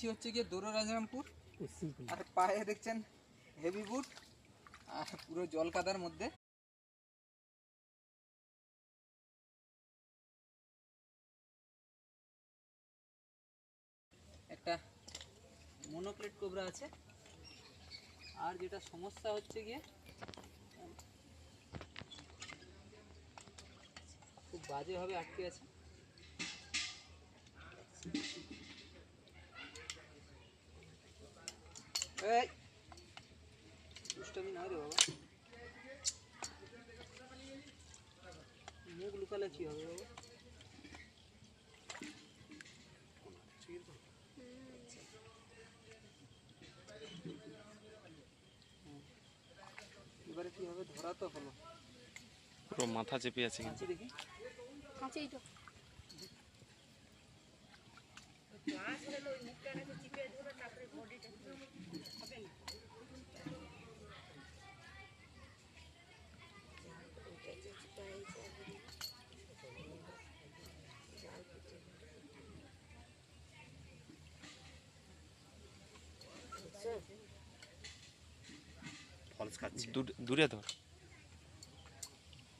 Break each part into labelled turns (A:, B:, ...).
A: যাচ্ছি হচ্ছে গিয়ে দৌড় রাজরামপুর। আর পায়ে দেখছেন হেভি বুট, আর পুরো জল কাদার মধ্যে। একটা মনোপ্লেট কোবরা আছে। আর যেটা সমস্যা হচ্ছে গিয়ে খুব বাজেভাবে আটকে আছে। এই দুষ্টামি নয় রে বাবা, মুখ লুকালে কি হবে বাবা? এবারে কি হবে, ধরা তো হলো।
B: পুরো মাথা চেপে আছে কিন্তু।
A: দেখি
C: কাছেই তো
B: দূরে ধর,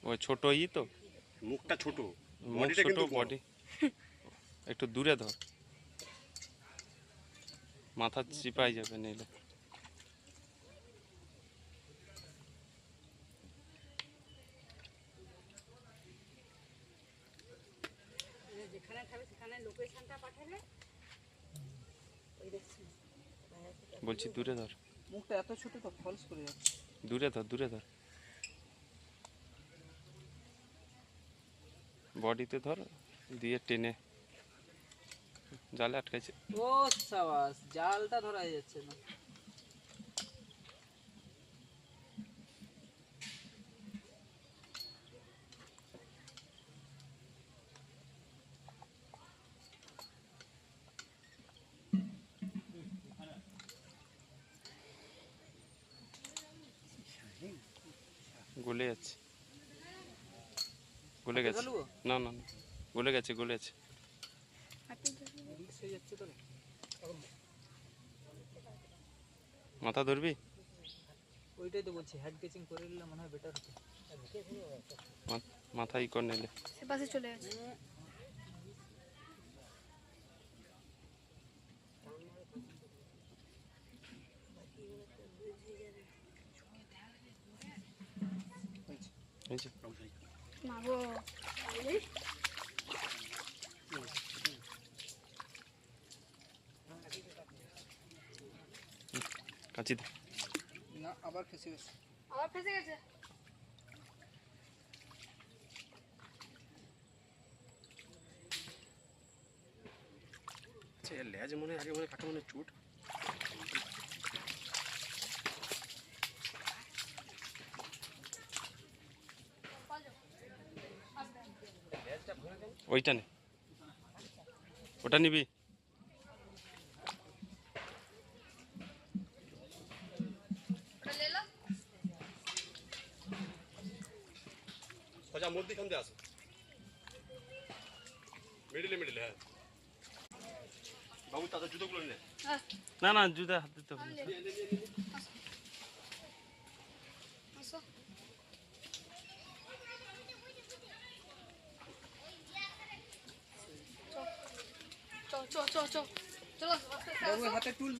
B: ওই ছোট ই তো,
D: মুখটা ছোট,
B: মুখ ছোট, বডি একটু দূরে ধর, মাথা চিপাই যাবে নিলে।
C: যেখানে থাকবে সেখানে লোকেশনটা পাঠাবে। ওই দেখছেন
B: বলছি দূরে ধর,
A: মুখটা এত ছোট তো ফলস করে যাচ্ছে।
B: দূরে ধর, দূরে ধর, বডিতে ধর, দিয়ে টেনে জালে আটকাইছে।
A: ও সাবাস, জালটা ধরা যাচ্ছে না।
B: গলে যাচ্ছে, গলে গেছে। না না না, গলে গেছে, গলে গেছে। মাথা ধরবি?
A: ওইটাই তো বলছি, হেড কেচিং করে নিলে মনে হয় বেটার হতো।
B: মাথাই কর নিলে।
C: সে পাশে চলে গেছে। মাগো
B: কাচি দে।
A: না, আবার ফেসে গেছে।
C: আবার ফেসে গেছে।
D: লেজ মনে আগে মনে কাটা মনে চুট।
B: ওইটা নে, ওটা নিবি?
D: মধ্যখান দিয়ে আসো, মিডিলে মিডিলে। হ্যাঁ বাবু, তাদের জুতোগুলো নে।
B: না না, জুতা হাত দিতে হবে।
A: বাবু হাতে টুল।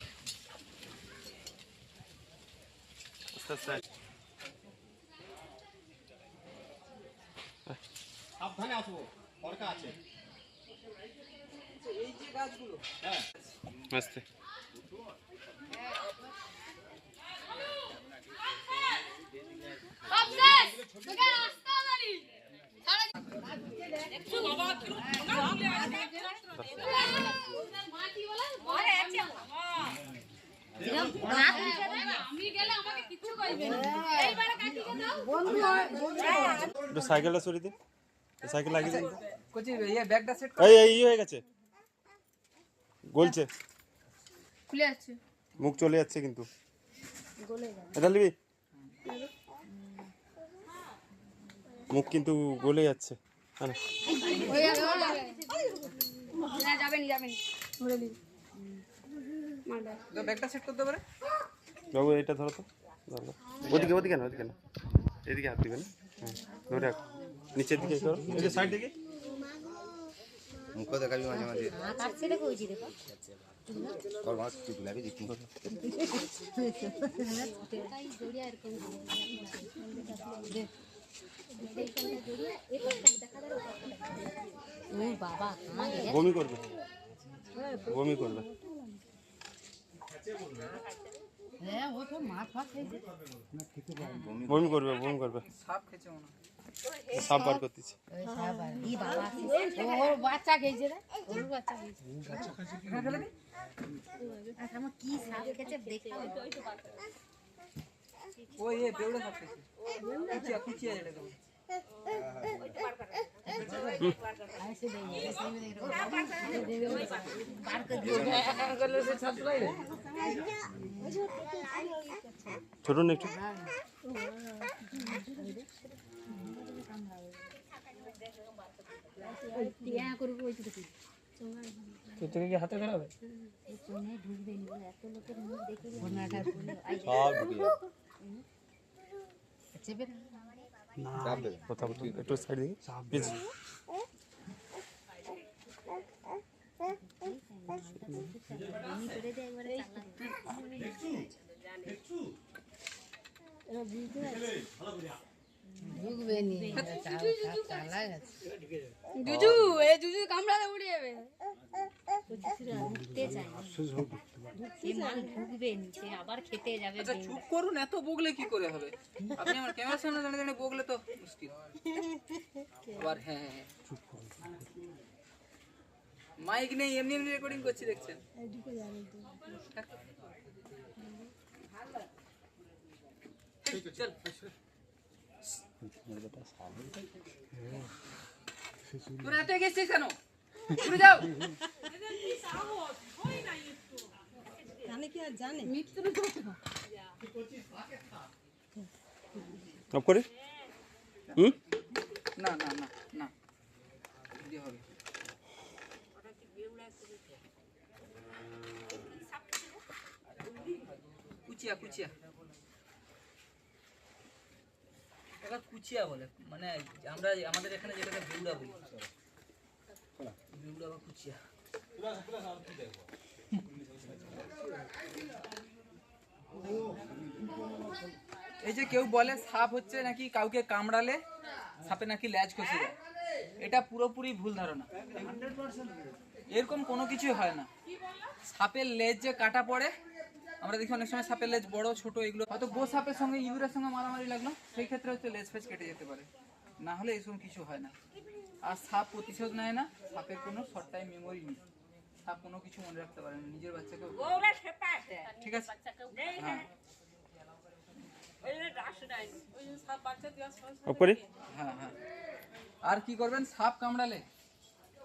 D: সাবধানে আসবো, দরকার আছে।
A: এই যে গাছগুলো,
D: হ্যাঁ
B: আস্তে। সাইকেলটা সরিয়ে দিন, সাইকেল লাগিয়ে দিন।
A: কোচি এই ব্যাগটা সেট কর।
B: এই হয়ে গেছে, গলছে,
C: খুলে যাচ্ছে,
B: মুখ চলে যাচ্ছে কিন্তু।
C: গলে যাবে।
B: এটা নিবি? মুখ কিন্তু গলে যাচ্ছে।
C: যাবেন ধরে নিবি। মালদা
A: তো ব্যাগটা সেট করতে পারে।
B: বাবু এটা ধরো তো, ধরো। ওদিকে ওদিকে না, ওদিকে না, এদিকে হাত দিবে না। ধরে রাখো, নিচের দিকে করো, এই যে সাইড দিকে।
E: মুখ দেখাবি মাঝে মাঝে
F: কাটছে কইছি দেখো
E: তোর মাছ কি গুলাবি দেখি
F: তাই জড়িয়া এরকম ও বাবা
B: বমি করবে, বমি করবে।
F: হ্যাঁ ও তো মাছ ফাছ খেয়েছে
B: বমি করবে, বমি করবে।
A: সাপ খেয়েছে মনে হয়।
B: সাপ বার করতেছি।
F: ই বাবা ও বাচ্চা খেয়েছে রে ওর বাচ্চা খেয়েছে
A: এখানে ফেলে দি।
F: আচ্ছা আমার কি সাপ খেয়েছে দেখলাম
A: ওই এ বেউড়ে সাপ খেয়েছে। কুচিয়া কুচিয়া যেটা বলে।
F: ऐसे देंगे ऐसे में देख रहा बार कर दिया
B: ছোট না একটু।
C: টিয়া করব ওই তো দেখি
A: তো তুমি কি হাতে ধরাবে?
F: চোখে ঢুকবে না এত লোকের মুখ দেখে ঘোড়াটা বলে
E: সব ঢুকে
F: চেপে
E: চাপ দেবে
B: কথা বলতে একটু সাইড দিকে প্লিজ।
F: বমি করে দেয় একবারে ঢুকবে নি চালা গেছে
C: জুজু এ জুজু কামড়ালে উড়ে যাবে
F: ঢুকতে চায় সে মাল ঢুকবে নি সে আবার খেতে যাবে
A: আচ্ছা চুপ করুন, এত বগলে কি করে হবে? আপনি আমার ক্যামেরার সামনে দাঁড়িয়ে দাঁড়িয়ে বগলে তো মুশকিল। আবার হ্যাঁ হ্যাঁ চুপ করুন, মাইক নেই, এমনি এমনি রেকর্ডিং করছি দেখছেন। চল তোরা এত গেছিস কেন? ঘুরে যাও।
B: অফ করে। হুম,
A: না না না না দিয়ে হবে। কুচিয়া কুচিয়া, এটা কুচিয়া বলে, মানে আমরা আমাদের এখানে যেটাকে বেউড়া বলি। বেউড়া বা কুচিয়া। এই যে কেউ বলে সাপ হচ্ছে নাকি কাউকে কামড়ালে সাপে নাকি লেজ খসে যায়, এটা পুরোপুরি ভুল ধারণা। এরকম কোনো কিছুই হয় না। সাপের লেজ যে কাটা পড়ে, আমরা দেখি অনেক সময় সাপের লেজ বড় ছোট, এগুলো হয়তো গো সাপের সঙ্গে ইঁদুরের সঙ্গে মারামারি লাগলো, সেই ক্ষেত্রে হচ্ছে লেজ ফেজ কেটে যেতে পারে, না হলে এরকম কিছু হয় না। আর সাপ প্রতিশোধ নেয় না, সাপের কোনো শর্ট টাইম মেমোরি নেই, সাপ কোনো কিছু মনে রাখতে পারে না, নিজের বাচ্চাকেও। ঠিক আছে হ্যাঁ
B: অফ করে।
A: হ্যাঁ হ্যাঁ। আর কি করবেন, সাপ কামড়ালে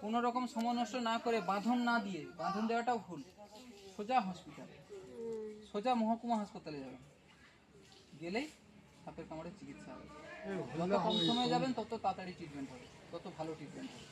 A: কোনো রকম সময় নষ্ট না করে, বাঁধন না দিয়ে, বাঁধন দেওয়াটাও ভুল, সোজা হসপিটালে, সোজা মহকুমা হাসপাতালে যাবেন, গেলেই সাপের কামড়ের চিকিৎসা হবে। যত কম সময়ে যাবেন তত তাড়াতাড়ি ট্রিটমেন্ট হবে, তত ভালো ট্রিটমেন্ট হবে।